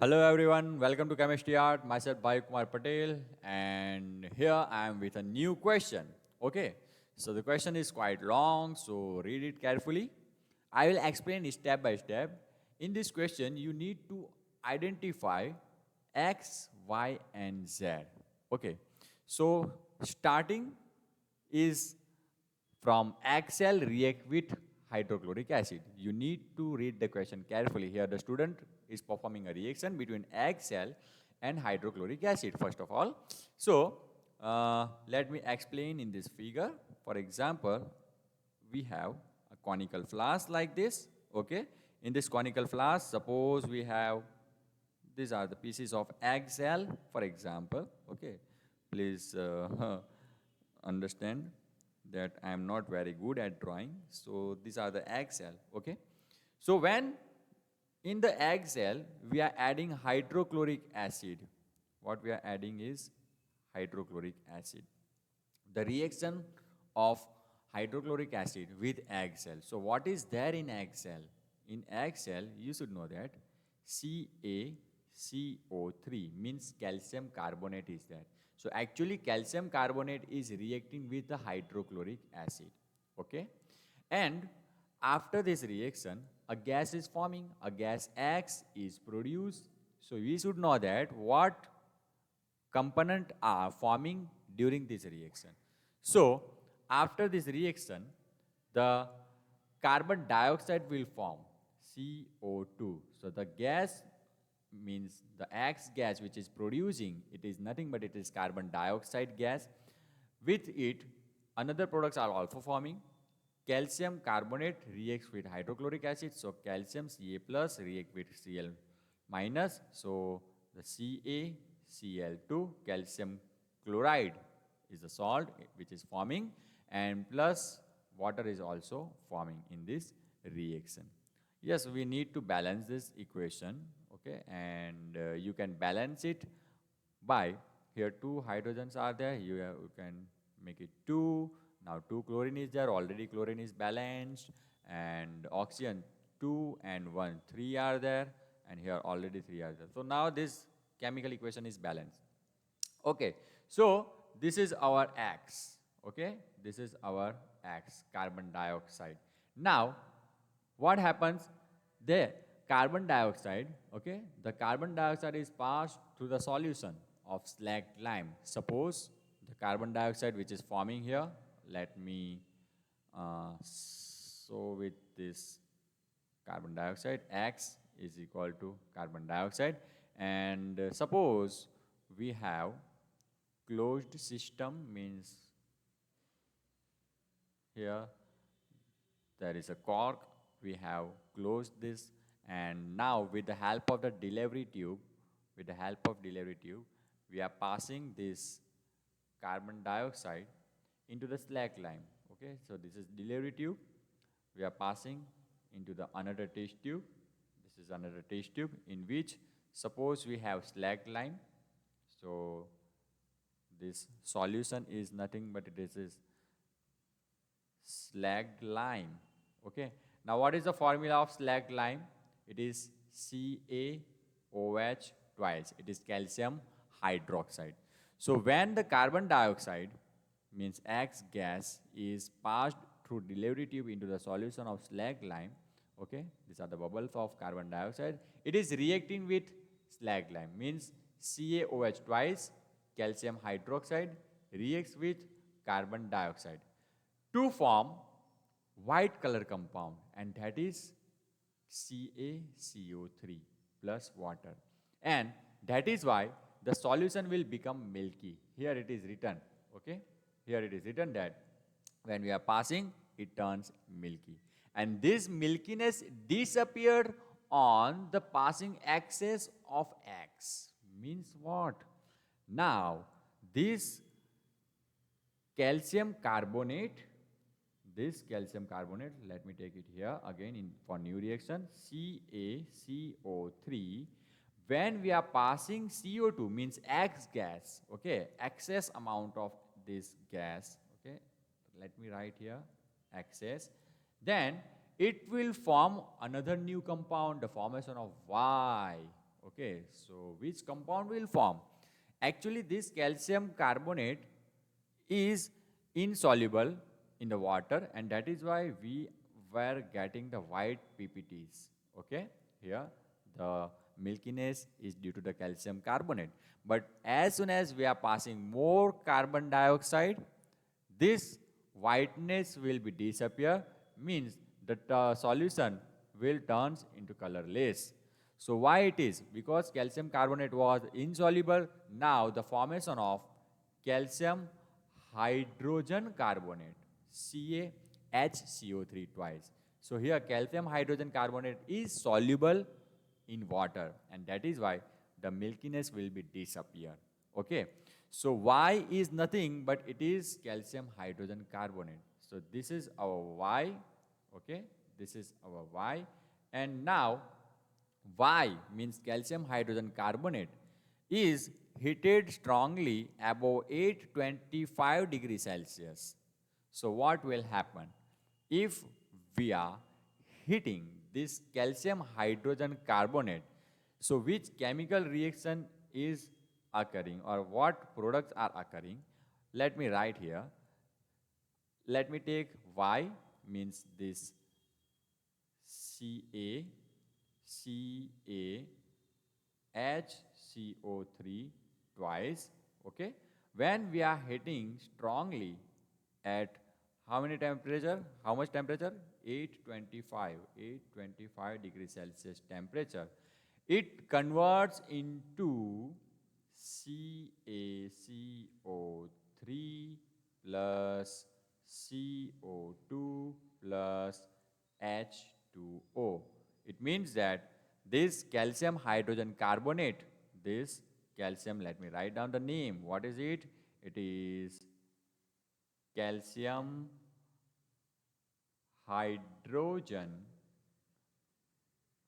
Hello everyone, welcome to Chemistry Art. Myself Bhai Kumar Patel, and here I am with a new question. Okay, so the question is quite long, so read it carefully. I will explain it step by step. In this question, you need to identify X, Y, and Z. Okay, so starting is from eggcell react with hydrochloric acid. You need to read the question carefully. Here the student is performing a reaction between eggcell and hydrochloric acid first of all. So let me explain in this figure. For example, we have a conical flask like this. Okay. In this conical flask, suppose we have, these are the pieces of eggcell, for example. Okay. Please understand that I am not very good at drawing. So these are the egg cell, okay? So when in the egg cell, we are adding hydrochloric acid. What we are adding is hydrochloric acid. The reaction of hydrochloric acid with egg cell. So what is there in egg cell? In egg cell, you should know that CaCO3 means calcium carbonate is there. So actually calcium carbonate is reacting with the hydrochloric acid, okay? And after this reaction, a gas is forming, a gas X is produced. So we should know that what component are forming during this reaction. So after this reaction, the carbon dioxide will form CO2. So the gas means the X gas which is producing, it is nothing but it is carbon dioxide gas. With it, another products are also forming. Calcium carbonate reacts with hydrochloric acid. So calcium Ca plus react with Cl minus. So the CaCl2, calcium chloride is the salt which is forming, and plus water is also forming in this reaction. Yes, we need to balance this equation, okay, and you can balance it by, here two hydrogens are there, you can make it 2, now 2 chlorine is there, already chlorine is balanced, and oxygen 2 and 1, 3 are there, and here already 3 are there. So now this chemical equation is balanced. Okay, so this is our X, okay, this is our X, carbon dioxide. Now, what happens? The carbon dioxide, okay, the carbon dioxide is passed through the solution of slag lime. Suppose the carbon dioxide which is forming here, let me show with this carbon dioxide, X is equal to carbon dioxide, and suppose we have closed system, means here there is a cork, we have closed this, and now with the help of the delivery tube, we are passing this carbon dioxide into the slag lime. Okay, so this is delivery tube, we are passing into the another test tube. This is another test tube in which suppose we have slag lime. So this solution is nothing but it is slag lime. Okay. Now what is the formula of slag lime? It is CaOH twice. It is calcium hydroxide. So when the carbon dioxide means X gas is passed through delivery tube into the solution of slag lime, okay, these are the bubbles of carbon dioxide, it is reacting with slag lime, means CaOH twice, calcium hydroxide reacts with carbon dioxide to form white color compound, and that is CaCO3 plus water, and that is why the solution will become milky. Here it is written, okay, here it is written that when we are passing it turns milky, and this milkiness disappeared on the passing axis of X. Means what? Now this calcium carbonate, let me take it here again in for new reaction, CaCO3, when we are passing CO2 means X gas, okay, excess amount of this gas, okay, let me write here excess, then it will form another new compound, the formation of Y, Okay, so which compound will form? Actually, this calcium carbonate is insoluble in the water, and that is why we were getting the white PPTs. Okay, here the milkiness is due to the calcium carbonate. But as soon as we are passing more carbon dioxide, this whiteness will be disappear, means that the solution will turns into colorless. So why it is? Because calcium carbonate was insoluble. Now the formation of calcium hydrogen carbonate, CaHCO3 twice. So here calcium hydrogen carbonate is soluble in water, and that is why the milkiness will be disappear. Okay. So Y is nothing but it is calcium hydrogen carbonate. So this is our Y. Okay. This is our Y. And now Y means calcium hydrogen carbonate is heated strongly above 825 degrees Celsius. So what will happen? If we are heating this calcium hydrogen carbonate, so which chemical reaction is occurring or what products are occurring? Let me write here. Let me take Y means this CaHCO3 twice. Okay. When we are heating strongly at how many temperature? How much temperature? 825 degrees Celsius temperature. It converts into CaCO3 plus CO2 plus H2O. It means that this calcium hydrogen carbonate, this calcium, let me write down the name. What is it? It is calcium hydrogen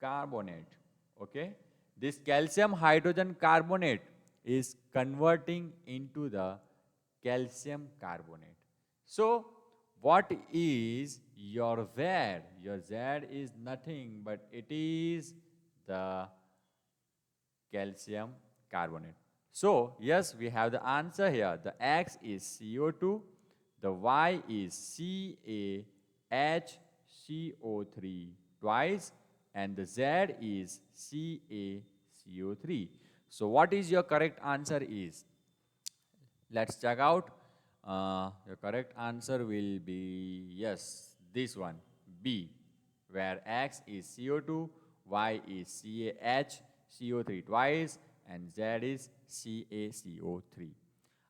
carbonate. Okay. This calcium hydrogen carbonate is converting into the calcium carbonate. So what is your Z? Your Z is nothing but it is the calcium carbonate. So yes, we have the answer here. The X is CO2, the Y is CaHCO3 twice, and the Z is CaCO3. So what is your correct answer is? Let's check out. Your correct answer will be, yes, this one, B, where X is CO2, Y is CaHCO3 twice, and Z is CaCO3.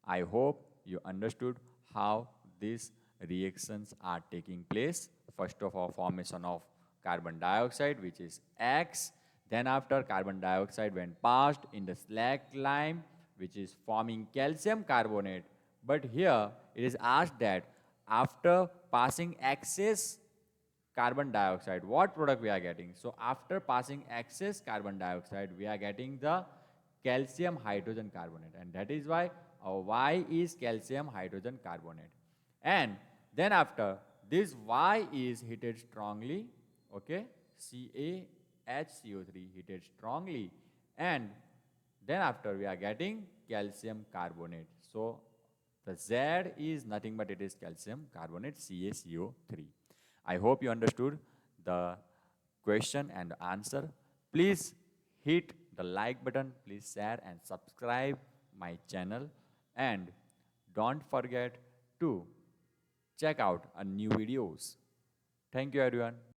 I hope you understood how these reactions are taking place. First of all, formation of carbon dioxide, which is X. Then after carbon dioxide when passed in the slack lime, which is forming calcium carbonate. But here it is asked that after passing excess carbon dioxide, what product we are getting? So after passing excess carbon dioxide, we are getting the calcium hydrogen carbonate, and that is why our Y is calcium hydrogen carbonate. And then after this Y is heated strongly, okay, CaHCO3 heated strongly, and then after we are getting calcium carbonate. So the Z is nothing but it is calcium carbonate, CaCO3. I hope you understood the question and answer. Please hit the like button, please share and subscribe my channel, and don't forget to check out our new videos. Thank you everyone.